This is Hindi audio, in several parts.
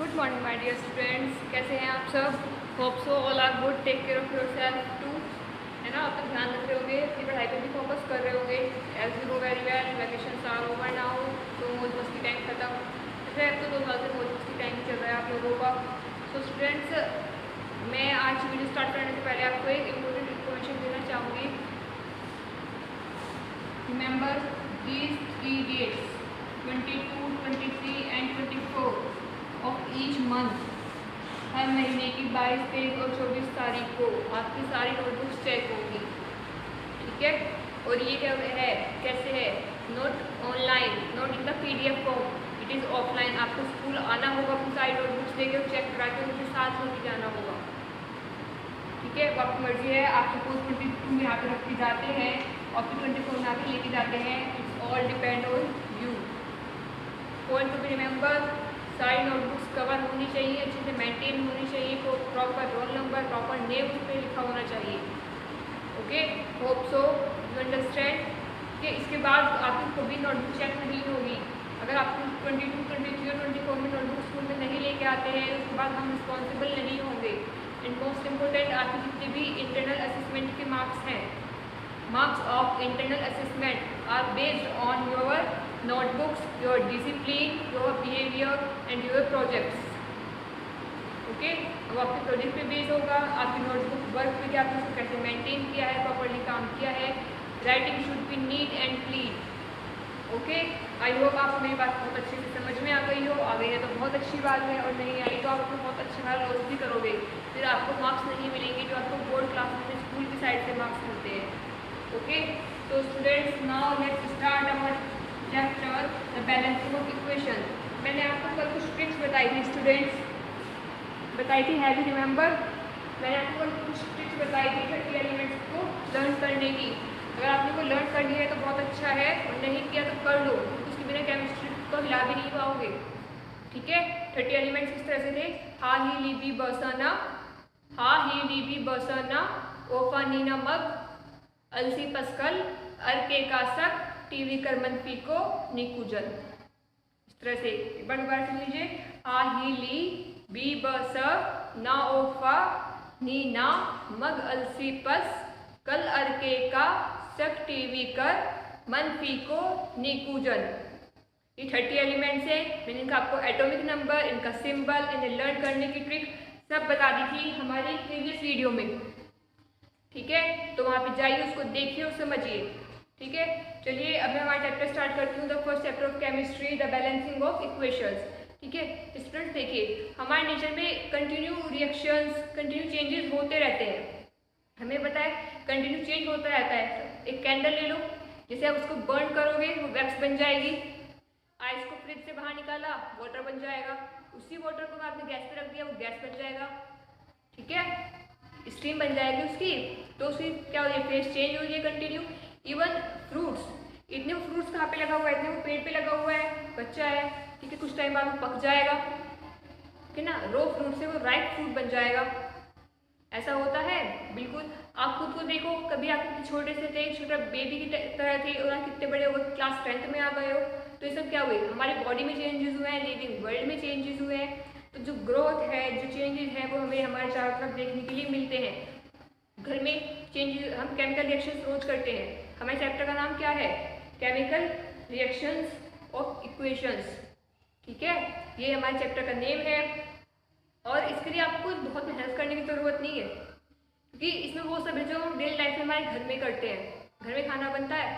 Good morning my dear students, कैसे हैं आप सब। Hope so all are good. Take care of yourself too, है ना। आप तो ध्यान रख रहे होंगे, अपनी पढ़ाई पर भी फोकस कर रहे होंगे। As you know very well, vacation are over now, तो मौज मस्ती टाइम खत्म। वैसे अब तो 2 साल से मौज मस्ती टाइम चल रहा है आप लोगों का। सो स्टूडेंट्स, मैं आज वीडियो स्टार्ट करने से पहले आपको एक इम्पोर्टेंट इन्फॉर्मेशन देना चाहूँगी। Remember these 3 dates 22, 23 and 24 of each month. हर महीने की 22, 23 और 24 तारीख को आपकी सारी नोटबुक्स चेक होगी, ठीक है। और ये क्या है, कैसे है, note online, note in the PDF form, it is offline. आपको स्कूल आना होगा, अपनी सारी नोटबुक्स लेके और चेक करा के उनके साथ लेके जाना होगा, ठीक है। वो आपकी मर्जी है, आप सपोज 22 यहाँ पे रख के जाते हैं और फिर 24 यहाँ पे लेके जाते हैं। It's all depend on you. Point to be remember, सारी नोटबुक्स कवर होनी चाहिए, अच्छे से मेंटेन होनी चाहिए, proper roll number, proper name उस पर लिखा होना चाहिए। Okay, hope so you understand कि इसके बाद आपकी कभी नोटबुक चेक नहीं होगी। अगर आप 22, 23 और 24 में नोटबुक स्कूल में नहीं लेके आते हैं, उसके बाद हम रिस्पॉन्सिबल नहीं होंगे। एंड मोस्ट इम्पोर्टेंट, आपके जितने भी इंटरनल असेसमेंट के मार्क्स हैं, marks of internal assessment are based on your notebooks, your discipline, your behavior and your projects. Okay, अब आपके प्रोजेक्ट पे बेस होगा, आपकी नोटबुक वर्क पे क्या आपने उसको कैसे मेंटेन किया है, प्रॉपर्ली काम किया है। Writing should be neat and clean. Okay, I hope आपको मेरी बात बहुत अच्छे से समझ में आ गई हो। आ गई है तो बहुत अच्छी बात है, और नहीं आई तो आप अपना बहुत अच्छी बात रोज भी करोगे, फिर आपको मार्क्स नहीं मिलेंगे जो आपको बोर्ड क्लास में स्कूल की साइड से मार्क्स मिलते हैं। ओके, तो students, now let's start our chapter the balancing of equation. मैंने आपको कल कुछ ट्रिक्स बताई थी स्टूडेंट्स, बताई थी, हैव यू रिमेंबर। मैंने आपको कल कुछ ट्रिक्स बताई थी 30 एलिमेंट्स को लर्न करने की। अगर आपने को लर्न कर लिया है तो बहुत अच्छा है, और नहीं किया तो कर लो, उसके बिना केमिस्ट्री को हिला भी नहीं पाओगे, ठीक है। 30 एलिमेंट्स किस तरह से थे, हा ही ली बी बरसाना, हा ही ली बी बरसाना, ओफा नीना मग, अलसी पस्कल, अर के कासक, टीवी करमन पीको, निकुजन। इस तरह से एक बार दोबारा सुन लीजिए। आ ही ली बी बस ना ओफा नी ना मग अलसी पस कल अरके का सक टीवी कर मन पीको निकुजन। ये 30 एलिमेंट्स हैं। मैंने इनका आपको एटॉमिक नंबर, इनका सिंबल, इन्हें लर्न करने की ट्रिक सब बता दी थी हमारी प्रीवियस वीडियो में, ठीक है। तो वहाँ पे जाइए, उसको देखिए और समझिए, ठीक है। चलिए अब मैं हमारा चैप्टर स्टार्ट करती हूँ, the first chapter of chemistry, the balancing of equations, ठीक है। स्टूडेंट्स देखिए, हमारे नेचर में कंटिन्यू रिएक्शंस, कंटिन्यू चेंजेस होते रहते हैं। हमें पता है कंटिन्यू चेंज होता रहता है। एक कैंडल ले लो, जैसे आप उसको बर्न करोगे वो वैक्स बन जाएगी। आइस को फ्रिज से बाहर निकाला, वाटर बन जाएगा। उसी वाटर को आपने गैस पे रख दिया, वो गैस बन जाएगा, ठीक है, स्टीम बन जाएगी उसकी। तो उसकी क्या हो रही है, फेस चेंज हो रही है कंटिन्यू। इवन फ्रूट्स, इतने फ्रूट्स कहाँ पे लगा हुआ है, इतने वो पेड़ पे लगा हुआ है, कच्चा है, ठीक है, कुछ टाइम बाद वो पक जाएगा, ठीक है ना। रो फ्रूट से वो राइप फ्रूट बन जाएगा। ऐसा होता है, बिल्कुल। आप खुद को देखो, कभी आप कितने छोटे से थे, छोटा बेबी की तरह थे, और आप कितने बड़े हो गए, क्लास 10th में आ गए हो, तो ये सब क्या हुए, हमारी बॉडी में चेंजेस हुए हैं, लिविंग वर्ल्ड में चेंजेस हुए हैं। तो जो ग्रोथ है, जो चेंजेस हैं, वो हमें हमारे चारों तरफ देखने के लिए मिलते हैं। घर में चेंजेस, हम केमिकल रिएक्शंस रोज करते हैं। हमारे चैप्टर का नाम क्या है, केमिकल रिएक्शंस ऑफ इक्वेशंस, ठीक है, ये हमारे चैप्टर का नेम है। और इसके लिए आपको बहुत मेहनत करने की ज़रूरत नहीं है, क्योंकि इसमें वो सब है जो हम डेली लाइफ में हमारे घर में करते हैं। घर में खाना बनता है,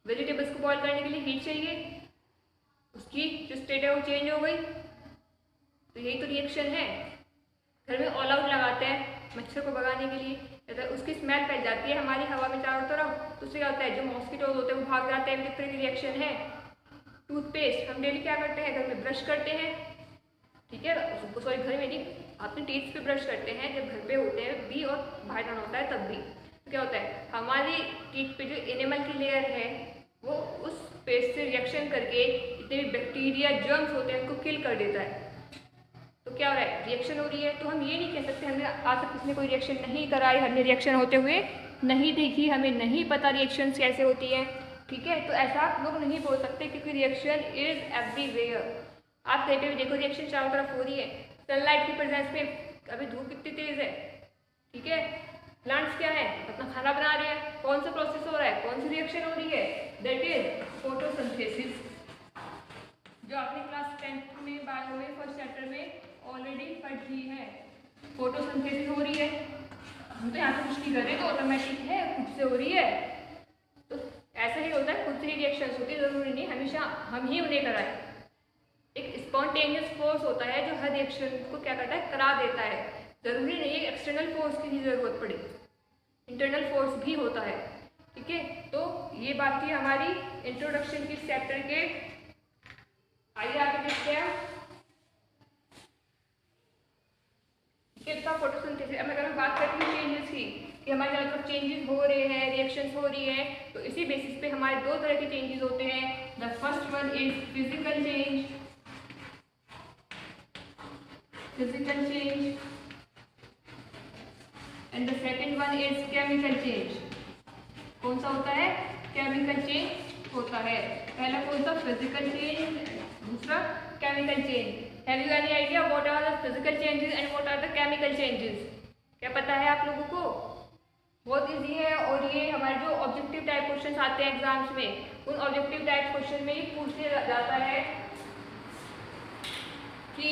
वेजिटेबल्स को बॉईल करने के लिए हीट चाहिए, उसकी जो स्टेट है वो चेंज हो गई, तो यही तो रिएक्शन है। घर में ऑल आउट लगाते हैं मच्छर को भगाने के लिए, तो उसकी स्मेल फैल जाती है हमारी हवा में चारों तरफ, तो उससे क्या होता है, जो मॉस्किटोज होते हैं वो भाग जाते हैं। किस तरह की रिएक्शन है। टूथपेस्ट हम डेली क्या करते हैं, घर में ब्रश करते हैं, ठीक है, सॉरी घर में नहीं, अपने टीथ पे ब्रश करते हैं जब घर पे होते हैं भी, और बाहर जाना होता है तब भी। तो क्या होता है, हमारी टीथ पे जो एनिमल की लेयर है वो उस पेस्ट से रिएक्शन करके जितने भी बैक्टीरिया, जर्म्स होते हैं उनको किल कर देता है। तो क्या हो रहा है, रिएक्शन हो रही है। तो हम ये नहीं कह सकते हमने आज तक किसी ने कोई रिएक्शन नहीं कराई, हमने रिएक्शन होते हुए नहीं देखी, हमें नहीं पता रिएक्शंस कैसे होती हैं, ठीक है। तो ऐसा लोग नहीं बोल सकते, क्योंकि रिएक्शन इज एवरीवेयर। आप कहीं पे भी देखो रिएक्शन चारों तरफ हो रही है, सनलाइट की प्रेजेंस में। अभी धूप कितनी तेज है, ठीक है। प्लांट्स क्या है, अपना खाना बना रहे हैं। कौन सा प्रोसेस हो रहा है, कौन सी रिएक्शन हो रही है, दैट इज फोटोसिंथेसिस, जो आपने क्लास 10th में बायो में फर्स्ट चैप्टर में ऑलरेडी पढ़ी है। फोटोसिंथेसिस हो रही है, हम तो यहाँ पे कुछ नहीं कर रहे, तो ऑटोमेटिक है, खुद से हो रही है। तो ऐसा ही होता है, खुद से ही रिएक्शंस होती है, जरूरी नहीं हमेशा हम ही उन्हें कराएं। एक स्पॉन्टेनियस फोर्स होता है जो हर रिएक्शन को क्या करता है, करा देता है। जरूरी नहीं है एक्सटर्नल फोर्स की ही जरूरत पड़े, इंटरनल फोर्स भी होता है, ठीक है। तो ये बात थी हमारी इंट्रोडक्शन की चैप्टर के। आइए आगे देखते हैं फोटोसिंथेसिस। अब अगर हम बात करते हैं चेंजेस की, कि हमारे चारों तरफ चेंजेस हो रहे हैं, रिएक्शंस हो रही है, तो इसी बेसिस पे हमारे दो तरह के चेंजेस होते हैं। The first one is physical change, and the second one is chemical change. कौन सा होता है, केमिकल चेंज होता है। पहला कौन सा, फिजिकल चेंज, दूसरा chemical change. Have you any idea what are the physical changes and what are the chemical changes? क्या पता है आप लोगों को? बहुत इजी है, और ये हमारे जो ऑब्जेक्टिव टाइप क्वेश्चन आते हैं एग्जाम्स में, उन ऑब्जेक्टिव टाइप क्वेश्चन में ये पूछे जाता है कि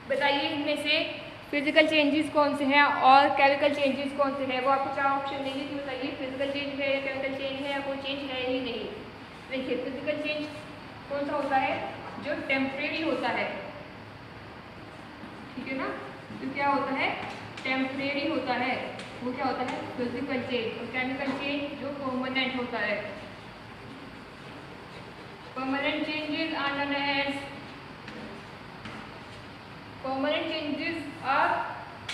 बताइए इनमें से फिजिकल चेंजेस कौन से हैं और केमिकल चेंजेस कौन से हैं। वो आपको चार ऑप्शन देंगे कि बताइए फिजिकल चेंज है या केमिकल चेंज है या कोई चेंज है ही नहीं। देखिए फिजिकल चेंज कौन सा होता है, जो टेम्परेरी होता है, ठीक है ना। तो क्या होता है, टेम्परेरी होता है, वो क्या होता है, फिजिकल चेंज। और केमिकल चेंज जो परमानेंट होता है। Permanent changes are known as permanent changes are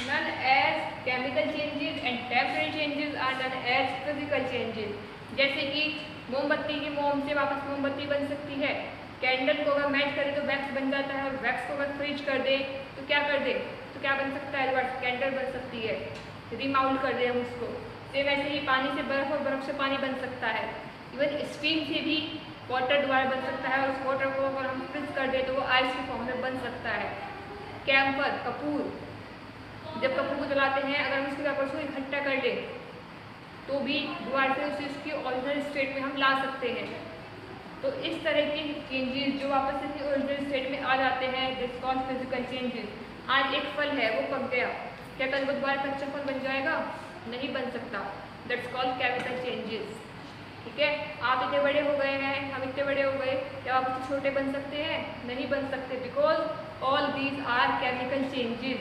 known as chemical changes and temporary changes are known as physical changes। जैसे कि मोमबत्ती की मोम से वापस मोमबत्ती बन सकती है, कैंडल को अगर मेल्ट करें तो वैक्स बन जाता है, और वैक्स को अगर फ्रीज कर दे तो क्या कर दे, तो क्या बन सकता है, कैंडल बन सकती है, रिमाउल्ट कर दे हम उसको। सेम वैसे ही पानी से बर्फ और बर्फ से पानी बन सकता है। इवन स्टीम से भी वाटर दोबारा बन सकता है, और उस वाटर को अगर हम फ्रीज कर दे तो वो आइस के फॉर्म में बन सकता है। कैम्फर, कपूर, जब कपूर को जलाते हैं अगर हम उसके वेपर्स को इकट्ठा कर ले तो भी दोबारा से उसे उसकी ओरिजिनल स्टेट में हम ला सकते हैं। तो इस तरह के चेंजेस जो वापस से ओरिजिनल स्टेट में आ जाते हैं, दिस कॉल्ड फिजिकल चेंजेस। आज एक फल है वो पक गया, क्या कल वो दोबारा कच्चा फल बन जाएगा, नहीं बन सकता, दैट्स कॉल्ड केमिकल चेंजेस, ठीक है। आप इतने बड़े हो गए हैं, हम इतने बड़े हो गए, क्या आप उससे छोटे बन सकते हैं, नहीं बन सकते, because all these are chemical changes.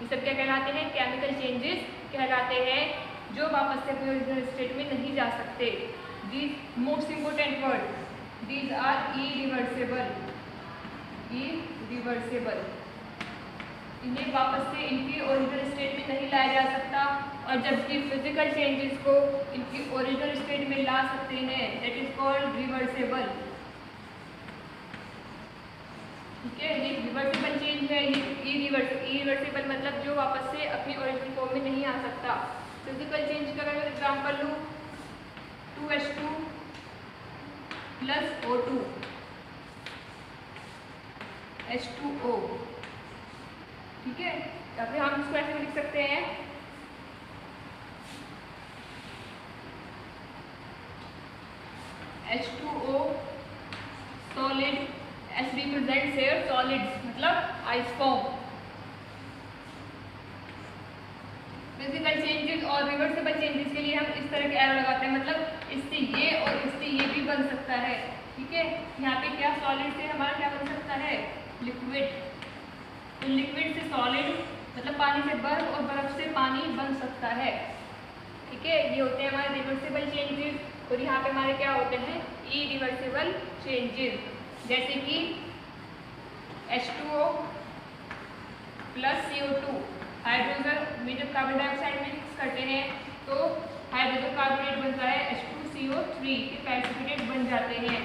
ये सब क्या कहलाते हैं, केमिकल चेंजेस कहलाते हैं, जो वापस से अपने ओरिजिनल स्टेट में नहीं जा सकते। These most important word, these are irreversible, irreversible. इन्हें वापस से इनकी ओरिजिनल स्टेट में नहीं लाया जा सकता, और जबकि फिजिकल चेंजेस को इनकी ओरिजिनल स्टेट में ला सकते हैं, दैट इज कॉल्ड रिवर्सिबल, ठीक है। ये रिवर्सिबल चेंज है, ये इरिवर्सिबल मतलब जो वापस से अपनी ओरिजिनल फॉर्म में नहीं आ सकता। फिजिकल चेंज का अगर एग्जाम्पल लूँ, 2H2 + O2 H2O, ठीक है। या फिर हम इसको ऐसे लिख सकते हैं, H2O solid, S represents here solids, मतलब आइस फॉर्म। फिजिकल चेंजेस और रिवर्सिबल चेंजेस के लिए हम इस तरह के एरो लगाते हैं, मतलब इससे ये और इससे ये भी बन सकता है, ठीक है। यहाँ पे क्या, सॉलिड से हमारा क्या बन सकता है, लिक्विड। तो लिक्विड से सॉलिड मतलब पानी से बर्फ और बर्फ से पानी बन सकता है, ठीक है। ये होते हैं हमारे रिवर्सिबल चेंजेस, और यहाँ पे हमारे क्या होते हैं, इरिवर्सिबल चेंजेस। जैसे कि H2O + CO2, हाइड्रोजन में जब कार्बन डाइऑक्साइड में मिक्स करते हैं तो हाइड्रोजन कार्बोनेट बनता है H2CO3 के प्रेसिपिटेट बन जाते हैं,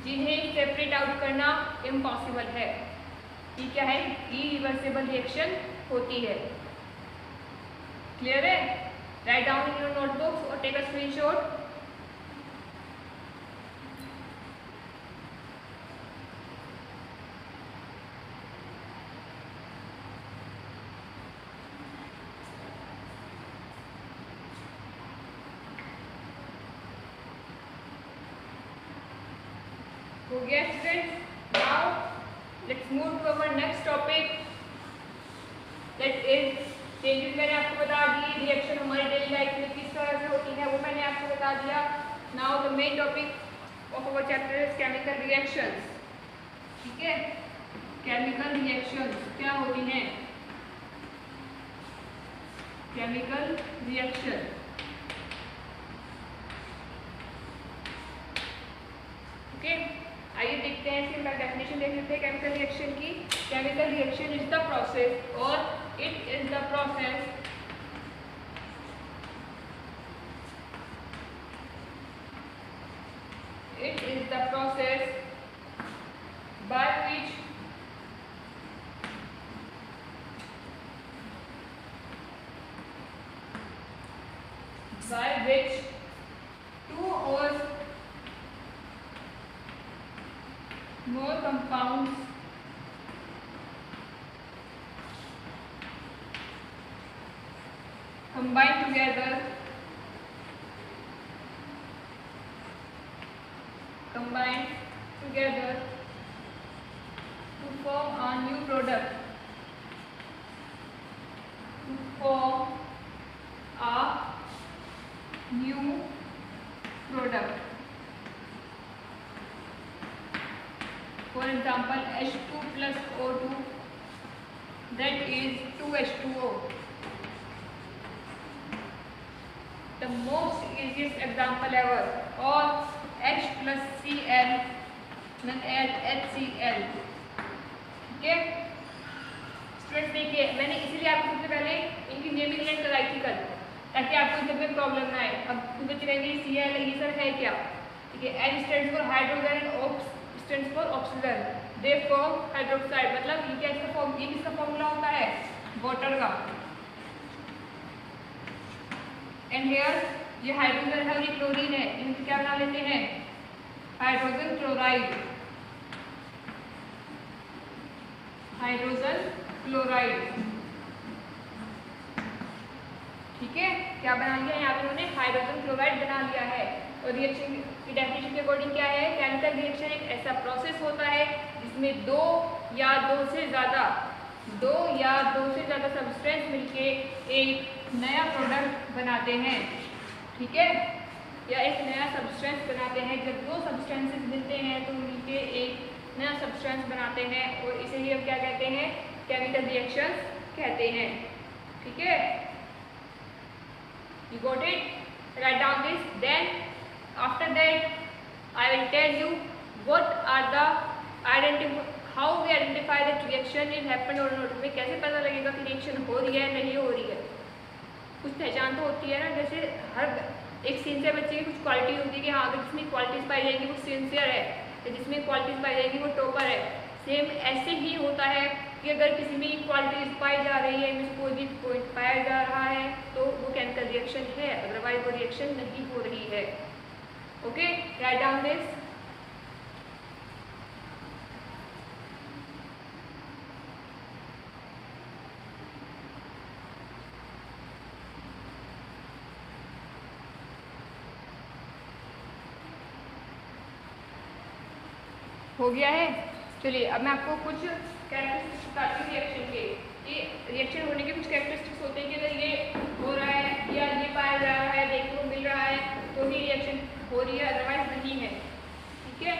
जिन्हें सेपरेट आउट करना इम्पॉसिबल है। ये क्या है, इरिवर्सिबल रिएक्शन होती है। क्लियर है? Write down in your notebooks और टेक अ स्क्रीनशॉट। हो गया students? Now let's move to our next topic, that is changes. मैंने आपको बता दी रिएक्शन हमारी डेली लाइफ में किस तरह से होती है, वो मैंने आपको बता दिया। Now the main topic of our chapter is chemical reactions. ठीक है, केमिकल रिएक्शंस क्या होती हैं? Chemical reaction, okay. आइए देखते हैं इसकी डेफिनेशन देख लेते हैं केमिकल रिएक्शन की। Chemical reaction is the process और it is the process by which two or more compounds combine together to form a new product, For example, H2 plus O2, that is 2H2O. The most easiest example ever. Or H plus Cl, then HCl. ठीक है स्टूडेंट्स, देखिए मैंने इसीलिए आपको सबसे पहले इनकी नेमिंग लेट कराई थी कल, ताकि आपको जब भी प्रॉब्लम ना आए। अब तुम बच्चे कहेंगे Cl ये सर है क्या? ठीक है, H stands for hydrogen and O stands for oxygen, they form hydroxide. मतलब ये क्या इसका फॉर्म, ये किसका फॉर्मूला होता है? वाटर का। एंड हियर ये हाइड्रोजन है और ये क्लोरीन है, इनसे क्या बना लेते हैं? Hydrogen chloride. हाइड्रोजन क्लोराइड, ठीक है, क्या बना लिया यहाँ पे उन्होंने? हाइड्रोजन क्लोराइड बना लिया है। और रिएक्शन की डेफिनेशन के अकॉर्डिंग क्या है? केमिकल रिएक्शन एक ऐसा प्रोसेस होता है जिसमें दो या दो से ज़्यादा सब्सटेंस मिलके एक नया प्रोडक्ट बनाते हैं। ठीक है, या एक नया सब्सटेंस बनाते हैं। जब दो सब्सटेंसेस मिलते हैं तो मिलके एक नया सब्सटेंस बनाते हैं, और इसे ही हम क्या कहते हैं? केमिकल रिएक्शंस कहते हैं। ठीक है, you got it? Write down this. Then after that I will tell you what are the how we identify that reaction is happened or not. हमें कैसे पता लगेगा कि रिएक्शन हो रही है नहीं हो रही है? कुछ पहचान तो होती है ना, जैसे हर एक सिंसियर बच्चे की कुछ क्वालिटी होती है कि हाँ अगर जिसमें क्वालिटीज पाई जाएंगी वो सिंसियर है, या जिसमें क्वालिटीज पाई जाएंगी वो टॉपर है। सेम ऐसे ही होता है कि अगर किसी में क्वालिटीज पाई जा रही है, कोई भी पॉइंट पाया जा रहा है, तो वो केमिकल रिएक्शन है, अदरवाइज वो रिएक्शन नहीं हो रही है। Okay, write down this. हो गया है? चलिए अब मैं आपको कुछ कैरेक्टरिस्टिक्स बताती हूँ रिएक्शन के। ये रिएक्शन होने के कुछ कैरेक्टरिस्टिक्स होते हैं कि अगर ये हो रहा है या ये पाया जा रहा है, देखने को मिल रहा है, तो ही रिएक्शन हो रही है, अदरवाइज नहीं है। ठीक है,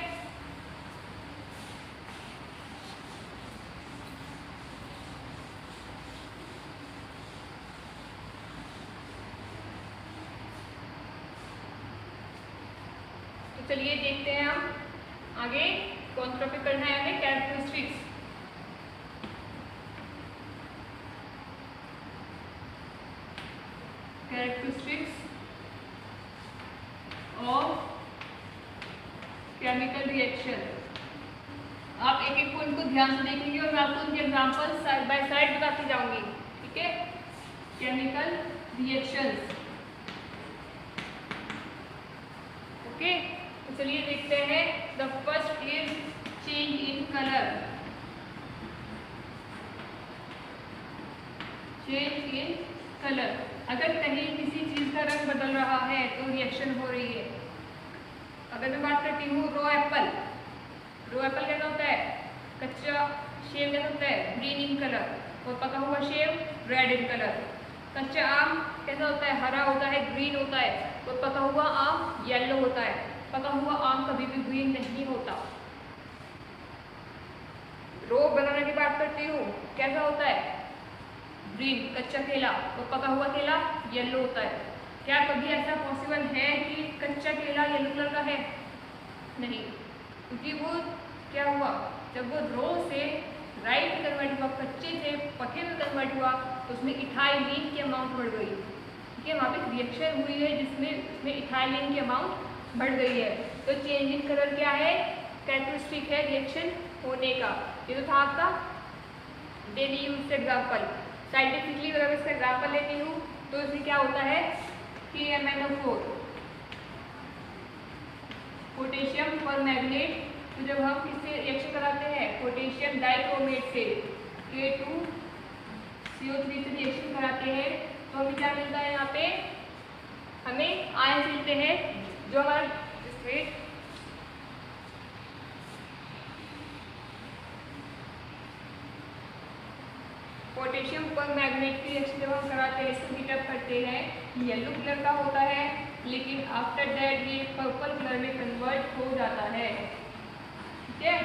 तो चलिए देखते हैं हम आगे कौन सा टॉपिक करना है हमें? Characteristics. Characteristics of chemical reaction. आप एक एक पॉइंट को ध्यान से देखेंगे और मैं आपको उनके एग्जांपल साइड बाय साइड बताती जाऊंगी। ठीक है, केमिकल रिएक्शंस। ओके, तो चलिए देखते हैं। The first is change in colour. Change in colour, अगर कहीं किसी चीज का रंग बदल रहा है तो रिएक्शन हो रही है। अगर मैं बात करती हूँ रॉ एप्पल, रो एप्पल कैसा होता है? कच्चा सेब कैसा होता है? ग्रीन इन कलर, और पका हुआ सेब रेड इन कलर। कच्चा आम कैसा होता है? हरा होता है, ग्रीन होता है, और पका हुआ आम येलो होता है। पका हुआ आम कभी भी ग्रीन नहीं होता। रो बनाना की बात करती हूँ, कैसा होता है? ग्रीन कच्चा केला, और पका हुआ केला येलो होता है। क्या कभी ऐसा पॉसिबल है कि कच्चा केला येलो कलर का है? नहीं, क्योंकि वो क्या हुआ, जब वो रो से राइट में कन्वर्ट हुआ, कच्चे से पके में कन्वर्ट हुआ, तो उसमें इथाइलिन की अमाउंट बढ़ गई। ठीक है, वहाँ पे रिएक्शन हुई है जिसमें उसमें इथाइलिन की अमाउंट बढ़ गई है। तो चेंज इन कलर क्या है? कैरेक्टरिस्टिक है रिएक्शन होने का। ये तो था आपका डेली यूज एग्जाम्पल। साइंटिफिकली अगर मैं इसका एग्जाम्पल लेती हूँ तो इसमें क्या होता है? KMnO4 potassium permanganate. तो जब हम इससे रिएक्शन कराते हैं पोटेशियम डाइक्रोमेट से K2CO3 से रिएक्शन कराते हैं, तो हमें क्या मिलता है? यहाँ पे हमें आयंस मिलते हैं जो हमारा स्ट्रेट पोटेशियम परमैंगनेट की रिएक्शन जब हम कराते हैं, इसको हीटअप करते हैं, येलो कलर का होता है, लेकिन आफ्टर दैट ये पर्पल कलर में कन्वर्ट हो जाता है। ठीक है,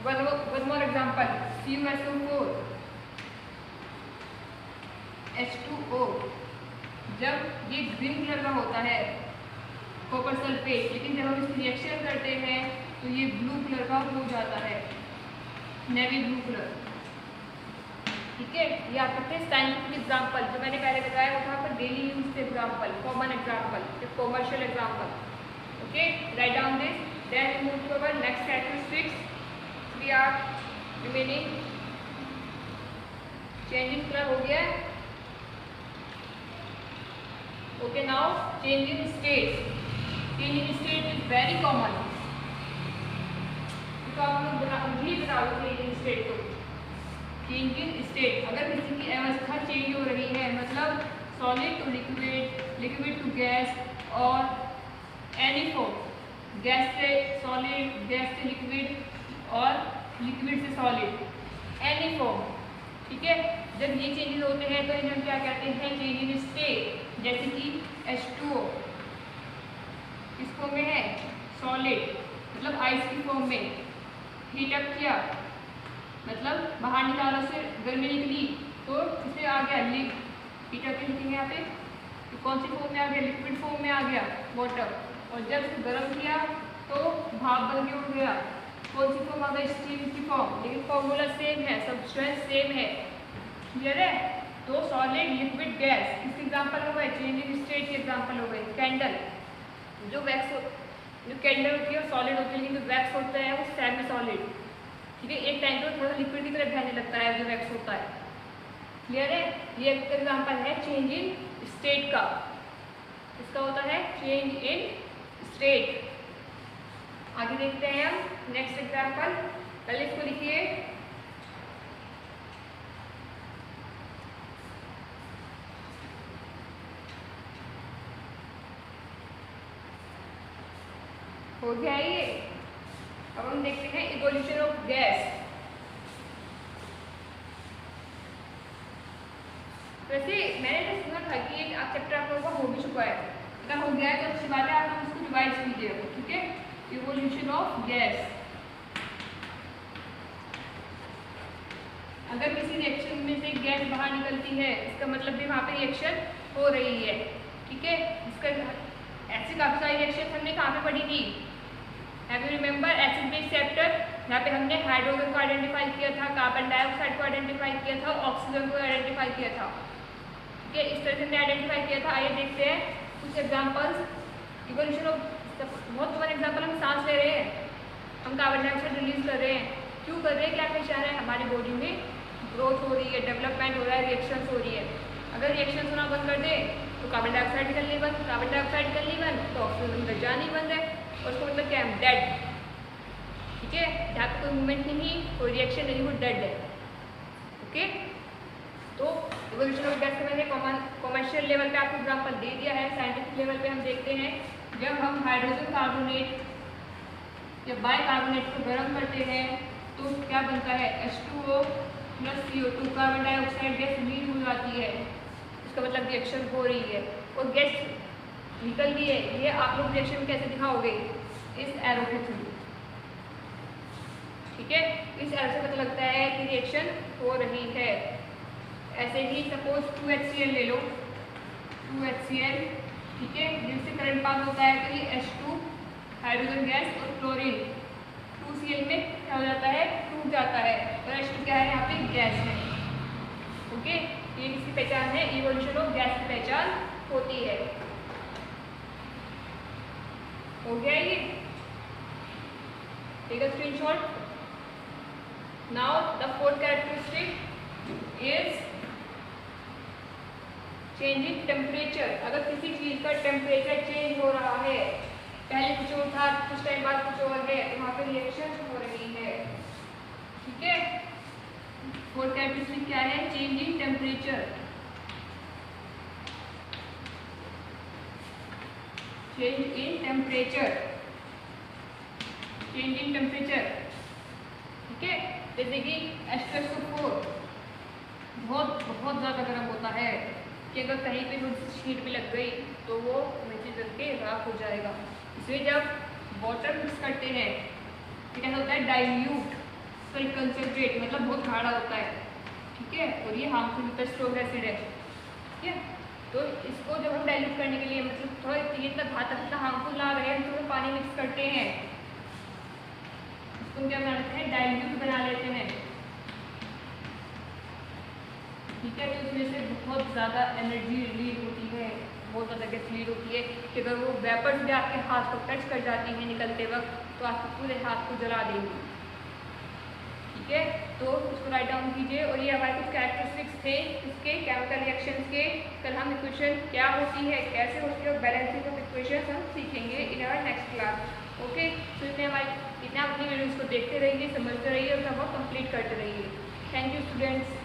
one more example, CuSO4 H2O। जब ये ग्रीन कलर का होता है कॉपर सल्फेट, लेकिन जब हम इसकी रिएक्शन करते हैं तो ये ब्लू कलर का हो जाता है, नेवी ब्लू कलर। ठीक है, ये आपके थे साइंटिफिक एग्जाम्पल। जो मैंने पहले बताया वो था आपका daily use example, common example, commercial example. Okay, write down this, then we move to our next characteristics. We are remaining change in colour हो गया। Okay, now change in state. Change in state is very common, तो आप लोग बता दो चेंज इन स्टेट को। चेंज इन स्टेट, अगर किसी की अवस्था चेंज हो रही है, मतलब solid to liquid, liquid to gas, और एनी फॉर्म, गैस से सॉलिड, गैस से लिक्विड, और लिक्विड से सॉलिड, एनी फॉर्म। ठीक है, जब ये चेंजेस होते हैं तो इन्हें क्या कहते हैं? Change in state. जैसे कि H2O किस फॉर्म में है? सॉलिड, मतलब आइस की फॉर्म में। हीटअप किया, मतलब बाहर निकाला, से गर्मी निकली, तो इसे आ गया हीटअप के लिखेंगे यहाँ पे, तो कौन सी फॉर्म में आ गया? लिक्विड फॉर्म में आ गया, वाटर। और जब इसे गर्म किया तो भाप बन के उड़ गया, कौन सी फॉर्म आ गई? स्टीम की फॉर्म। लेकिन फॉर्मूला सेम है, सब्सटेंस सेम है। क्लियर है? तो सॉलिड, लिक्विड, गैस, इसके एग्जाम्पल हो गए। चेंज इन स्टेट के एग्जाम्पल हो गए। कैंडल, जो कैंडल होती है सॉलिड होती है, लेकिन जो वैक्स होता है वो सेमी सॉलिड। ठीक है, एक टाइम पर थोड़ा लिक्विड की तरह बहने लगता है जो वैक्स होता है। क्लियर है? ये एक एग्जांपल है चेंज इन स्टेट का। इसका होता है चेंज इन स्टेट। आगे देखते हैं हम नेक्स्ट एग्जांपल। पहले इसको लिखिए, हो गया ये। अब हम देखते हैं इवोल्यूशन ऑफ गैस। वैसे मैंने तो सुना था कि एक चैप्टर आप लोगों का हो भी चुका है, अगर हो गया है तो अच्छी बात है, आप लोग इसको रिवाइज कीजिएगा। ठीक है, इवोल्यूशन ऑफ गैस। अगर किसी रिएक्शन में से गैस बाहर निकलती है, इसका मतलब भी वहाँ पे रिएक्शन हो रही है। ठीक है, इसका ऐसी काफी सारी रिएक्शन हमने कहाँ पे पढ़ी थी? Have you remember acid base chapter? यहाँ पे हमने हाइड्रोजन को आइडेंटिफाई किया था, कार्बन डाइऑक्साइड को आइडेंटिफाई किया था, ऑक्सीजन को आइडेंटिफाई किया था। ठीक है, इस तरह से हमने आइडेंटिफाई किया था। आइए देखते हैं कुछ एग्जांपल्स। इवोल्यूशन ऑफ, बहुत कॉमन एग्जांपल, हम सांस ले रहे हैं, हम कार्बन डाइऑक्साइड रिलीज कर रहे हैं। क्यों कर रहे हैं? क्या पहचान है? हमारी बॉडी में ग्रोथ हो रही है, डेवलपमेंट हो रहा है, रिएक्शंस हो रही है। अगर रिएक्शंस होना बंद कर दे तो कार्बन डाइऑक्साइड निकलनी बंद, कार्बन डाइऑक्साइड निकलनी बंद तो ऑक्सीजन अंदर जानी बंद है, और उसको मतलब क्या है? डेड। ठीक है, जहाँ पे कोई मूवमेंट नहीं, कोई रिएक्शन नहीं, वो डेड है। ओके, तो इवोल्यूशन ऑफ गैस का मैंने कॉमर्शियल लेवल पे आपको एग्जांपल दे दिया है। साइंटिफिक लेवल पे हम देखते हैं, जब हम हाइड्रोजन कार्बोनेट जब बाइकार्बोनेट को गर्म करते हैं तो क्या बनता है, H2O plus CO2, carbon dioxide gas release हो जाती है। इसका मतलब रिएक्शन हो रही है और गैस निकल रही है। ये आप लोग रिएक्शन कैसे दिखाओगे, इस एरो के थ्रू। ठीक है, इस एरो से पता लगता है कि रिएक्शन हो रही है। ऐसे ही सपोज 2HCl ले लो, 2HCl, ठीक है, जिससे करंट पास होता है तो ये H2 हाइड्रोजन गैस और क्लोरीन 2Cl में क्या हो जाता है, टूट जाता है और H2 क्या है, यहाँ पे गैस है। ओके, ये किसकी पहचान है, इवोल्यूशन ऑफ गैस की पहचान होती है। हो गया ये, take a screenshot. Now the fourth characteristic is changing temperature. अगर किसी चीज का टेम्परेचर चेंज हो रहा है, पहले कुछ और था, कुछ टाइम बाद कुछ और है, तो वहाँ पे रिएक्शन हो रही है। ठीक है, फोर्थ कैरेक्टरिस्टिक क्या है, changing temperature. Change in temperature, change in temperature. ठीक है, जैसे कि H2SO4 बहुत ज़्यादा गर्म होता है कि अगर कहीं पे शीट में लग गई तो वो वैसे जल के राख हो जाएगा। इसलिए जब वाटर मिक्स करते हैं तो क्या होता है, डाइल्यूट, सॉरी कंसनट्रेट, मतलब बहुत गाढ़ा होता है। ठीक है, और ये हार्मफुल होता है, स्ट्रॉन्ग एसिड है। ठीक है, तो इसको जब हम डाइल्यूट करने के लिए, मतलब थोड़ा ये तक घातक, इतना हार्मफुल ना रहे, हम थोड़ा पानी मिक्स करते हैं, इसको क्या बना लेते हैं, डाइल्यूट बना लेते हैं। ठीक है, तो इसमें से बहुत ज़्यादा एनर्जी रिलीज होती है, बहुत ज़्यादा गैस रिलीज होती है कि अगर वो वेपर्स भी आपके हाथ को टच कर जाती हैं निकलते वक्त तो आपके पूरे हाथ को जला देंगी। ठीक है, तो उसको राइट डाउन कीजिए। और ये हमारे कुछ कैरेक्टरिस्टिक्स थे इसके केमिकल रिएक्शंस के। कल हम इक्वेशन क्या होती है, कैसे होती है, और बैलेंसिंग ऑफ इक्वेशंस हम सीखेंगे in our next class. Okay, तो इतने अपनी वीडियोज़ को देखते रहिए, समझते रहिए और सब कंप्लीट करते रहिए। Thank you students.